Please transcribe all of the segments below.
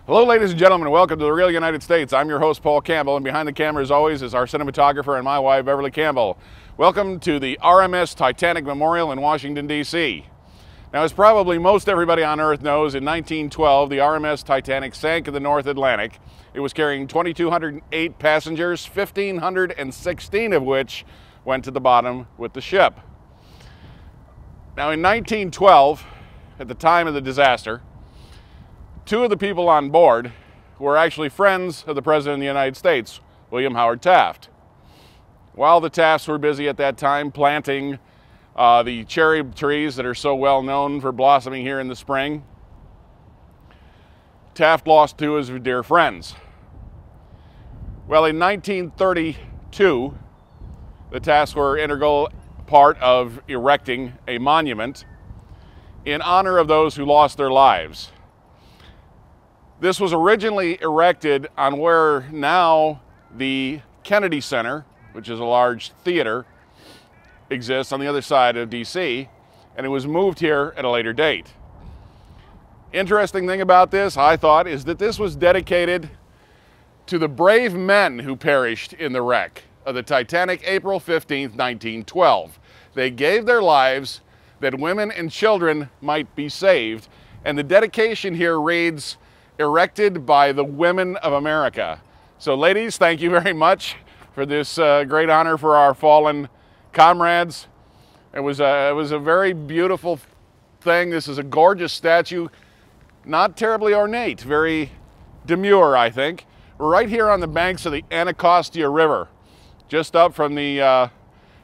Hello ladies and gentlemen, welcome to the Real United States. I'm your host Paul Campbell, and behind the camera as always is our cinematographer and my wife Beverly Campbell. Welcome to the RMS Titanic Memorial in Washington, D.C. Now, as probably most everybody on Earth knows, in 1912 the RMS Titanic sank in the North Atlantic. It was carrying 2,208 passengers, 1,516 of which went to the bottom with the ship. Now in 1912, at the time of the disaster, two of the people on board were actually friends of the President of the United States, William Howard Taft. While the Tafts were busy at that time planting the cherry trees that are so well known for blossoming here in the spring, Taft lost two of his dear friends. Well, in 1932, the Tafts were an integral part of erecting a monument in honor of those who lost their lives. This was originally erected on where now the Kennedy Center, which is a large theater, exists on the other side of DC, and it was moved here at a later date. Interesting thing about this, I thought, is that this was dedicated to the brave men who perished in the wreck of the Titanic, April 15th, 1912. They gave their lives that women and children might be saved, and the dedication here reads, "Erected by the women of America." So ladies, thank you very much for this great honor for our fallen comrades. It was a very beautiful thing. This is a gorgeous statue, not terribly ornate, very demure, I think. We're right here on the banks of the Anacostia River, just up from the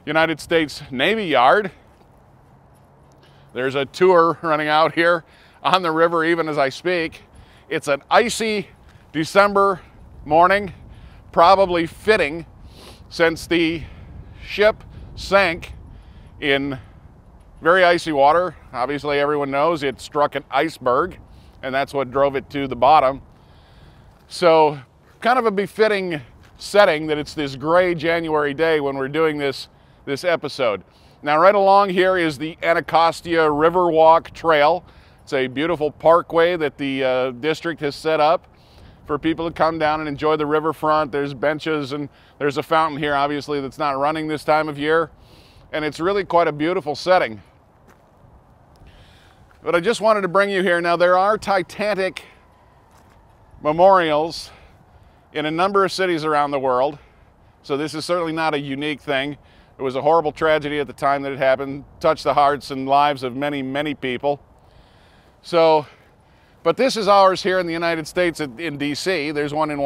United States Navy Yard. There's a tour running out here on the river even as I speak. It's an icy December morning, probably fitting since the ship sank in very icy water. Obviously everyone knows it struck an iceberg, and that's what drove it to the bottom. So kind of a befitting setting that it's this gray January day when we're doing this episode. Now right along here is the Anacostia River Walk Trail. It's a beautiful parkway that the district has set up for people to come down and enjoy the riverfront. There's benches and there's a fountain here, obviously, that's not running this time of year. And it's really quite a beautiful setting. But I just wanted to bring you here. Now, there are Titanic memorials in a number of cities around the world. So this is certainly not a unique thing. It was a horrible tragedy at the time that it happened, touched the hearts and lives of many, many people. So, but this is ours here in the United States in DC. There's one in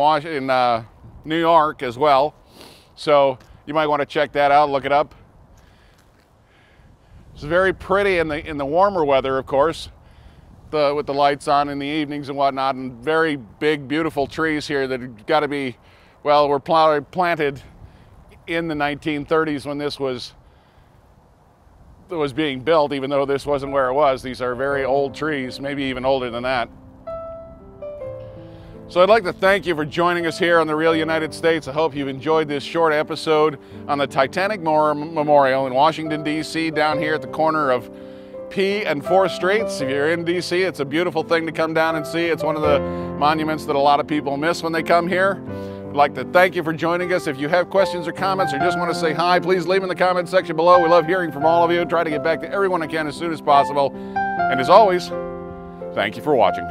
New York as well. So you might want to check that out, look it up. It's very pretty in the warmer weather, of course, with the lights on in the evenings and whatnot, and very big, beautiful trees here that have got to be, well, were planted in the 1930s when this was being built, even though this wasn't where it was. These are very old trees, maybe even older than that. So I'd like to thank you for joining us here on the Real United States. I hope you've enjoyed this short episode on the Titanic Memorial in Washington, D.C., down here at the corner of P and 4th Streets. If you're in D.C., it's a beautiful thing to come down and see. It's one of the monuments that a lot of people miss when they come here. I'd like to thank you for joining us. If you have questions or comments or just want to say hi, please leave in the comment section below. We love hearing from all of you. Try to get back to everyone I can as soon as possible. And as always, thank you for watching.